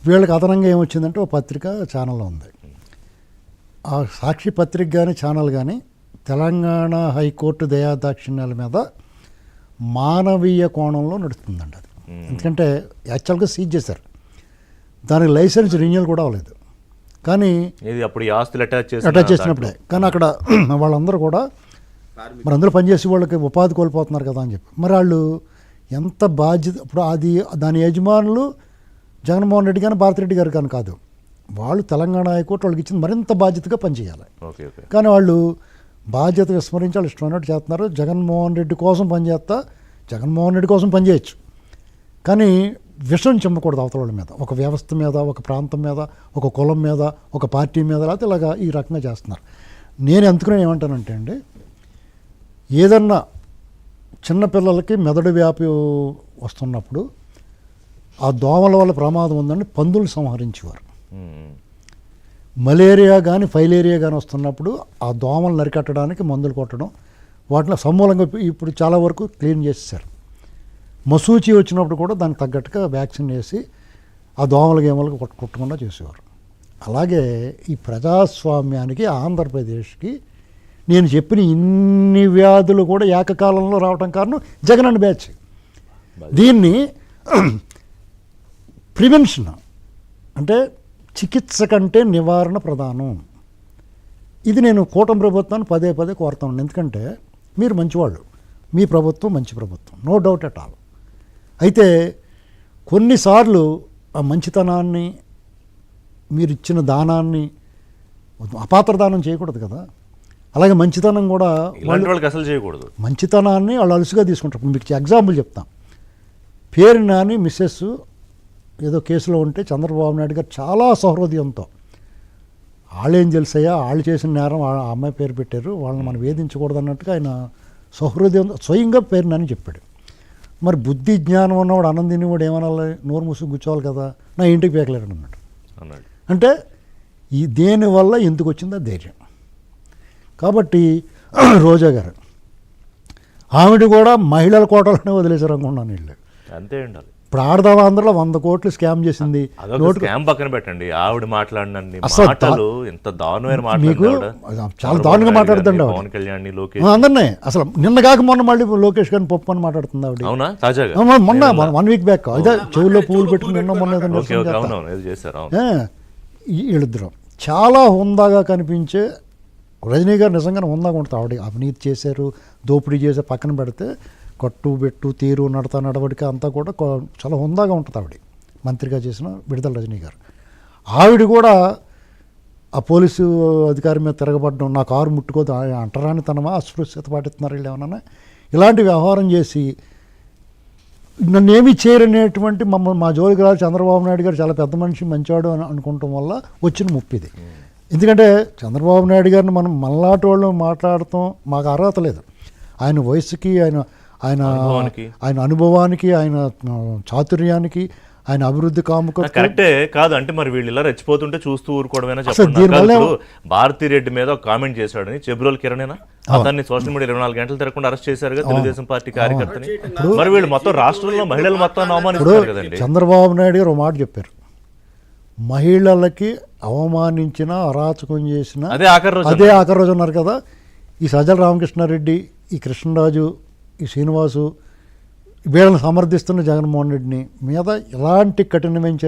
వీళ్ళకి అదనంగా ఏమొచ్చిందంటే ఒక పత్రిక ఛానల్ ఉంది. ఆ సాక్షి పత్రిక కానీ ఛానల్ కానీ తెలంగాణ హైకోర్టు దయాదాక్షిణ్యాల మీద మానవీయ కోణంలో నడుస్తుందండి అది. ఎందుకంటే యాక్చువల్గా సీజ్ చేశారు, దానికి లైసెన్స్ రెన్యూవల్ కూడా అవ్వలేదు. కానీ ఇది అప్పుడు ఈ ఆస్తులు అటాచ్ చేసినప్పుడే కానీ అక్కడ వాళ్ళందరూ కూడా మరి అందరూ పనిచేసే వాళ్ళకి ఉపాధి కోల్పోతున్నారు కదా అని చెప్పి, మరి వాళ్ళు ఎంత బాధ్యత, ఇప్పుడు అది దాని యజమానులు జగన్మోహన్ రెడ్డి కానీ భారతిరెడ్డి గారు కానీ కాదు, వాళ్ళు తెలంగాణ హైకోర్టు వాళ్ళకి ఇచ్చింది మరింత బాధ్యతగా పనిచేయాలి. కానీ వాళ్ళు బాధ్యత విస్మరించి వాళ్ళు ఇష్టమైనట్టు చేస్తున్నారు. జగన్మోహన్ రెడ్డి కోసం పనిచేస్తా, జగన్మోహన్ రెడ్డి కోసం పనిచేయచ్చు, కానీ విషం చెమ్మకూడదు అవతల వాళ్ళ మీద, ఒక వ్యవస్థ మీద, ఒక ప్రాంతం మీద, ఒక కులం మీద, ఒక పార్టీ మీద, లేకపోతే ఇలాగా ఈ రకంగా చేస్తున్నారు. నేను ఎందుకునే ఏమంటానంటే అండి, ఏదన్నా చిన్నపిల్లలకి మెదడు వ్యాపి వస్తున్నప్పుడు ఆ దోమల వల్ల ప్రమాదం ఉందని పందులు సంహరించేవారు. మలేరియా కానీ ఫైలేరియా కానీ వస్తున్నప్పుడు ఆ దోమలు నరికట్టడానికి మందులు కొట్టడం, వాటిని సమూలంగా ఇప్పుడు చాలా వరకు క్లీన్ చేసేసారు. మసూచి వచ్చినప్పుడు కూడా దానికి తగ్గట్టుగా వ్యాక్సిన్ వేసి ఆ దోమల గేమలకు కొట్టకుండా చేసేవారు. అలాగే ఈ ప్రజాస్వామ్యానికి ఆంధ్రప్రదేశ్కి నేను చెప్పిన ఇన్ని వ్యాధులు కూడా ఏకకాలంలో రావడం కారణం జగన్ అండ్ బ్యాచ్. దీన్ని ప్రివెన్షన్ అంటే చికిత్స కంటే నివారణ ప్రధానం. ఇది నేను కూటమి ప్రభుత్వాన్ని పదే పదే కోరుతాను. ఎందుకంటే మీరు మంచివాళ్ళు, మీ ప్రభుత్వం మంచి ప్రభుత్వం, నో డౌట్ ఎట్ ఆల్. అయితే కొన్నిసార్లు ఆ మంచితనాన్ని, మీరు ఇచ్చిన దానాన్ని అపాత్ర దానం చేయకూడదు కదా. అలాగే మంచితనం కూడా వాళ్ళకి అసలు చేయకూడదు. మంచితనాన్ని వాళ్ళు అలుసుగా తీసుకుంటారు. మీకు ఎగ్జాంపుల్ చెప్తాం. పేరు నాని మిస్సెస్ ఏదో కేసులో ఉంటే చంద్రబాబు నాయుడు గారు చాలా సహృదయంతో, వాళ్ళేం తెలుసయ్యా, వాళ్ళు చేసిన నేరం ఆ అమ్మాయి పేరు పెట్టారు, వాళ్ళని మనం వేధించకూడదు అన్నట్టుగా ఆయన సహృదయంతో స్వయంగా పేరు నాని చెప్పాడు. మరి బుద్ధి జ్ఞానం ఉన్నవాడు అన్నం వాడు ఏమనాలి, నోరు మూసుకు కూర్చోవాలి కదా, నా ఇంటికి పేకలేరు అన్నాడు. అంటే ఈ దేనివల్ల ఎందుకు వచ్చిందో ధైర్యం. కాబట్టి రోజా గారు ఆవిడ కూడా మహిళల కోటలోనే వదిలేశారు అనుకున్నాను. వీళ్ళు అంతే ఉండాలి. ఇప్పుడు ఆడదాం ఆంధ్రలో 100 కోట్లు స్కామ్ చేసింది. స్కామ్ పక్కన పెట్టండి, ఆవిడ మాట్లాడిన మాటలు ఎంత దారుణమైన మాటలు, చాలా దారుణంగా మాట్లాడుతుంది పవన్ కళ్యాణ్, లోకేష్ అందరినీ. అసలు నిన్న కాక మొన్న మళ్ళీ లోకేష్ గారిని పప్పు అని మాట్లాడుతుంది ఆవిడ. అవునా? తాజాగా మొన్న 1 వీక్ బ్యాక్ అదే చెవుల్లో పువ్వులు పెట్టుకుని నిన్న మొన్న వీళ్ళిద్దరం చాలా హుందాగా కనిపించే. రజనీ గారు నిజంగానే హుందాగా ఉంటుంది. ఆవిడ అవినీతి చేశారు, దోపిడీ చేశారు పక్కన పెడితే, కట్టు బెట్టు తీరు నడత నడవడిక అంతా కూడా చాలా హుందాగా ఉంటుంది ఆవిడ. మంత్రిగా చేసిన విడుదల రజనీ గారు. ఆవిడ కూడా ఆ పోలీసు అధికారి మీద తిరగబడ్డం, నా కారు ముట్టుకోదు అంటరాని తనమా, అస్పృశ్యత పాటిస్తున్నారు వీళ్ళు ఏమన్నా, ఇలాంటి వ్యవహారం చేసి నన్ను ఏమీ చేయరనేటువంటి మమ్మల్ని మా జోలికి రాదు. చంద్రబాబు నాయుడు గారు చాలా పెద్ద మనిషి, మంచివాడు అని అనుకోవటం వల్ల వచ్చిన ముప్పిది. ఎందుకంటే చంద్రబాబు నాయుడు గారిని మనం మనలాంటి వాళ్ళు మాట్లాడటం మాకు అర్హత లేదు. ఆయన వయసుకి, ఆయన అనుభవానికి, ఆయన చాతుర్యానికి, ఆయన అభివృద్ధి కాముక కరెక్టే కాదు. అంటే మరి వీళ్ళు ఇలా రెచ్చిపోతుంటే చూస్తూ ఊరుకోవడమేనా చెప్పండి. భారతిరెడ్డి మీద ఒక కామెంట్ చేశాడని చెబ్రోల్ కిరణేనా అతన్ని సోషల్ మీడియా 24 గంటలు తిరగకుండా అరెస్ట్ చేశారు కదా తెలుగుదేశం పార్టీ కార్యకర్తని. మరి వీళ్ళు మొత్తం రాష్ట్రంలో మహిళలు మొత్తం అవమానిస్తారు కదండి. చంద్రబాబు నాయుడు గారు ఒక మాట చెప్పారు, మహిళలకి అవమానించిన, అరాచకం చేసిన అదే ఆఖరి రోజు అన్నారు కదా. ఈ సజ్జల రామకృష్ణారెడ్డి, ఈ కృష్ణరాజు, ఈ శ్రీనివాసు వీళ్ళని సమర్థిస్తున్న జగన్మోహన్ రెడ్డిని మీద ఎలాంటి కఠినమైన చర్యలు